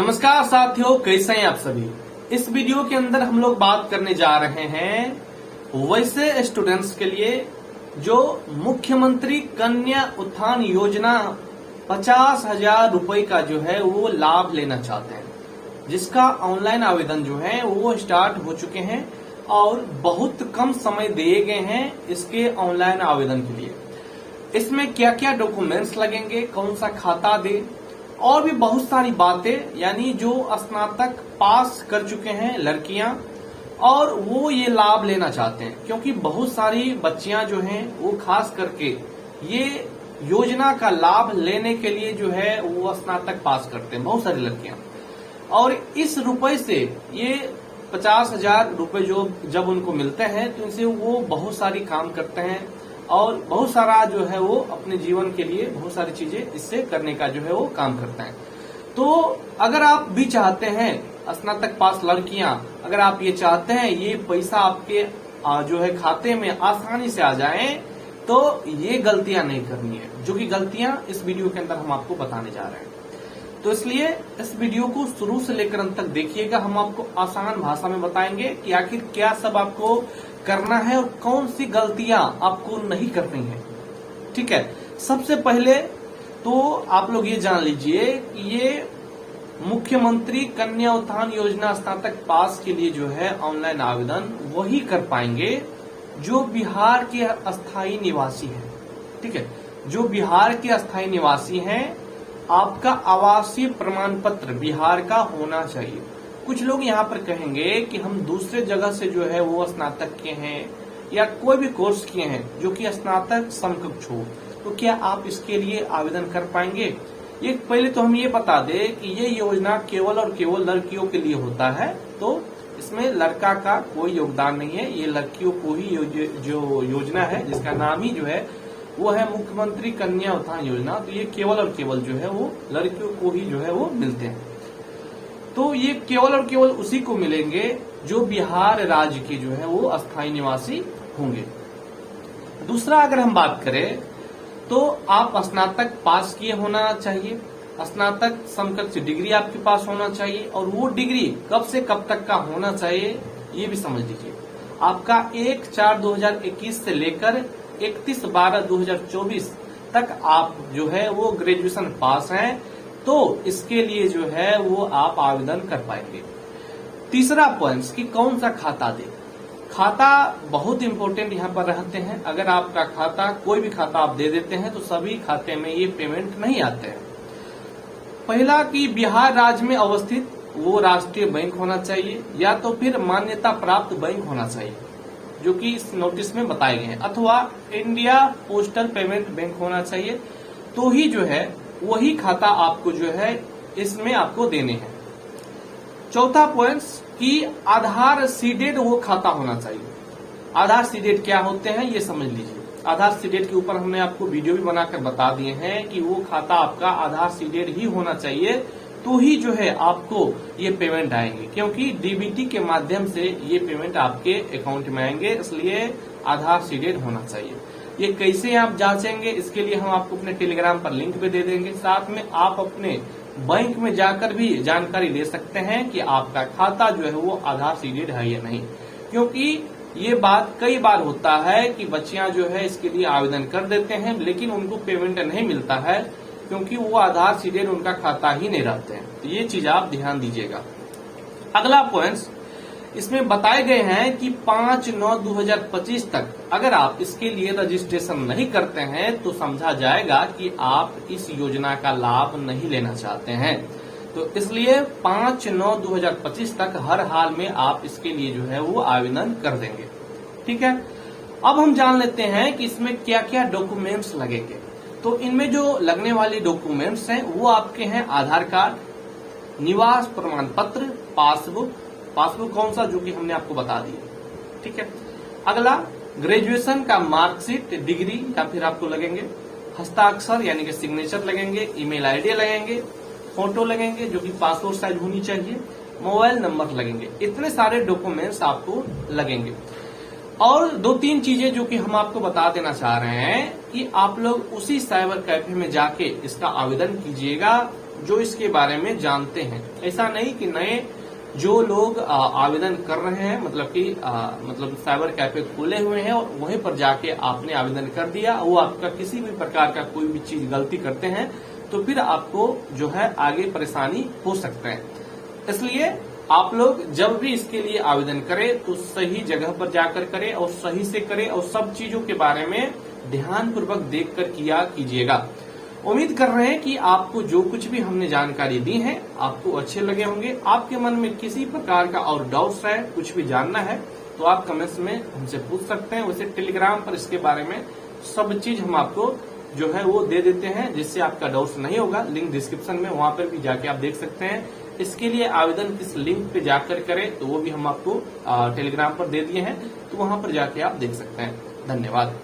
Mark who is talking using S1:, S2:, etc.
S1: नमस्कार साथियों, कैसे हैं आप सभी। इस वीडियो के अंदर हम लोग बात करने जा रहे हैं वैसे स्टूडेंट्स के लिए जो मुख्यमंत्री कन्या उत्थान योजना 50,000 रुपए का जो है वो लाभ लेना चाहते हैं, जिसका ऑनलाइन आवेदन जो है वो स्टार्ट हो चुके हैं और बहुत कम समय दिए गए हैं इसके ऑनलाइन आवेदन के लिए। इसमें क्या क्या डॉक्यूमेंट्स लगेंगे, कौन सा खाता दे और भी बहुत सारी बातें, यानी जो स्नातक पास कर चुके हैं लड़कियां और वो ये लाभ लेना चाहते हैं, क्योंकि बहुत सारी बच्चियां जो हैं वो खास करके ये योजना का लाभ लेने के लिए जो है वो स्नातक पास करते हैं, बहुत सारी लड़कियां। और इस रुपए से ये 50,000 रुपए जो जब उनको मिलते हैं तो इनसे वो बहुत सारी काम करते हैं और बहुत सारा जो है वो अपने जीवन के लिए बहुत सारी चीजें इससे करने का जो है वो काम करते हैं। तो अगर आप भी चाहते हैं, स्नातक पास लड़कियां अगर आप ये चाहते हैं ये पैसा आपके जो है खाते में आसानी से आ जाए, तो ये गलतियां नहीं करनी है, जो कि गलतियां इस वीडियो के अंदर हम आपको बताने जा रहे हैं। तो इसलिए इस वीडियो को शुरू से लेकर अंत तक देखिएगा। हम आपको आसान भाषा में बताएंगे कि आखिर क्या सब आपको करना है और कौन सी गलतियां आपको नहीं करनी है। ठीक है, सबसे पहले तो आप लोग ये जान लीजिए कि ये मुख्यमंत्री कन्या उत्थान योजना स्नातक पास के लिए जो है ऑनलाइन आवेदन वही कर पाएंगे जो बिहार के अस्थायी निवासी हैं। ठीक है, जो बिहार के अस्थायी निवासी हैं, आपका आवासीय प्रमाण पत्र बिहार का होना चाहिए। कुछ लोग यहाँ पर कहेंगे कि हम दूसरे जगह से जो है वो स्नातक किए हैं या कोई भी कोर्स किए हैं जो कि स्नातक समकक्ष हो, तो क्या आप इसके लिए आवेदन कर पाएंगे। ये पहले तो हम ये बता दें कि ये योजना केवल और केवल लड़कियों के लिए होता है, तो इसमें लड़का का कोई योगदान नहीं है। ये लड़कियों को ही जो योजना है, जिसका नाम ही जो है वो है मुख्यमंत्री कन्या उत्थान योजना, तो ये केवल और केवल जो है वो लड़कियों को ही जो है वो मिलते हैं। तो ये केवल और केवल उसी को मिलेंगे जो बिहार राज्य के जो है वो अस्थायी निवासी होंगे। दूसरा, अगर हम बात करें तो आप स्नातक पास किए होना चाहिए, स्नातक समकक्ष डिग्री आपके पास होना चाहिए, और वो डिग्री कब से कब तक का होना चाहिए ये भी समझ लीजिए। आपका 1/4/2021 से लेकर 31/12/2024 तक आप जो है वो ग्रेजुएशन पास हैं, तो इसके लिए जो है वो आप आवेदन कर पाएंगे। तीसरा पॉइंट कि कौन सा खाता दे। खाता बहुत इंपॉर्टेंट यहाँ पर रहते हैं। अगर आपका खाता कोई भी खाता आप दे देते हैं तो सभी खाते में ये पेमेंट नहीं आते हैं। पहला कि बिहार राज्य में अवस्थित वो राष्ट्रीय बैंक होना चाहिए या तो फिर मान्यता प्राप्त बैंक होना चाहिए, जो कि इस नोटिस में बताए गए हैं, अथवा इंडिया पोस्टल पेमेंट बैंक होना चाहिए, तो ही जो है वही खाता आपको जो है इसमें आपको देने हैं। चौथा पॉइंट कि आधार सीडेड वो खाता होना चाहिए। आधार सीडेड क्या होते हैं ये समझ लीजिए। आधार सीडेड के ऊपर हमने आपको वीडियो भी बनाकर बता दिए हैं कि वो खाता आपका आधार सीडेड ही होना चाहिए, तो ही जो है आपको ये पेमेंट आएंगे, क्योंकि डीबीटी के माध्यम से ये पेमेंट आपके अकाउंट में आएंगे, इसलिए आधार सीडेड होना चाहिए। ये कैसे आप जांचेंगे, इसके लिए हम आपको अपने टेलीग्राम पर लिंक भी दे देंगे। साथ में आप अपने बैंक में जाकर भी जानकारी ले सकते हैं कि आपका खाता जो है वो आधार सीडेड है या नहीं, क्योंकि ये बात कई बार होता है कि बच्चियां जो है इसके लिए आवेदन कर देते हैं लेकिन उनको पेमेंट नहीं मिलता है, क्योंकि वो आधार सीडेड उनका खाता ही नहीं रहते हैं। तो ये चीज आप ध्यान दीजिएगा। अगला पॉइंट इसमें बताए गए हैं कि 5/9/2025 तक अगर आप इसके लिए रजिस्ट्रेशन नहीं करते हैं तो समझा जाएगा कि आप इस योजना का लाभ नहीं लेना चाहते हैं। तो इसलिए 5/9/2025 तक हर हाल में आप इसके लिए जो है वो आवेदन कर देंगे। ठीक है, अब हम जान लेते हैं कि इसमें क्या क्या डॉक्यूमेंट्स लगेंगे। तो इनमें जो लगने वाले डॉक्यूमेंट्स हैं वो आपके हैं आधार कार्ड, निवास प्रमाण पत्र, पासबुक कौन सा, जो कि हमने आपको बता दिया। ठीक है, अगला ग्रेजुएशन का मार्कशीट, डिग्री या फिर आपको लगेंगे, हस्ताक्षर यानी कि सिग्नेचर लगेंगे, ईमेल आईडी लगेंगे, फोटो लगेंगे जो कि पासपोर्ट साइज होनी चाहिए, मोबाइल नंबर लगेंगे। इतने सारे डॉक्यूमेंट्स आपको लगेंगे। और 2-3 चीजें जो कि हम आपको बता देना चाह रहे हैं कि आप लोग उसी साइबर कैफे में जाके इसका आवेदन कीजिएगा जो इसके बारे में जानते हैं। ऐसा नहीं कि नए जो लोग आवेदन कर रहे हैं, मतलब कि मतलब साइबर कैफे खुले हुए हैं और वहीं पर जाके आपने आवेदन कर दिया, वो आपका किसी भी प्रकार का कोई भी चीज गलती करते हैं तो फिर आपको जो है आगे परेशानी हो सकता है। इसलिए आप लोग जब भी इसके लिए आवेदन करें तो सही जगह पर जाकर करें और सही से करें और सब चीजों के बारे में ध्यानपूर्वक देखकर किया कीजिएगा। उम्मीद कर रहे हैं कि आपको जो कुछ भी हमने जानकारी दी है आपको अच्छे लगे होंगे। आपके मन में किसी प्रकार का और डाउट्स है, कुछ भी जानना है तो आप कमेंट्स में हमसे पूछ सकते हैं। वैसे टेलीग्राम पर इसके बारे में सब चीज हम आपको जो है वो दे देते हैं, जिससे आपका डाउट्स नहीं होगा। लिंक डिस्क्रिप्शन में, वहां पर भी जाके आप देख सकते हैं। इसके लिए आवेदन किस लिंक पे जाकर करें तो वो भी हम आपको टेलीग्राम पर दे दिए हैं, तो वहां पर जाके आप देख सकते हैं। धन्यवाद।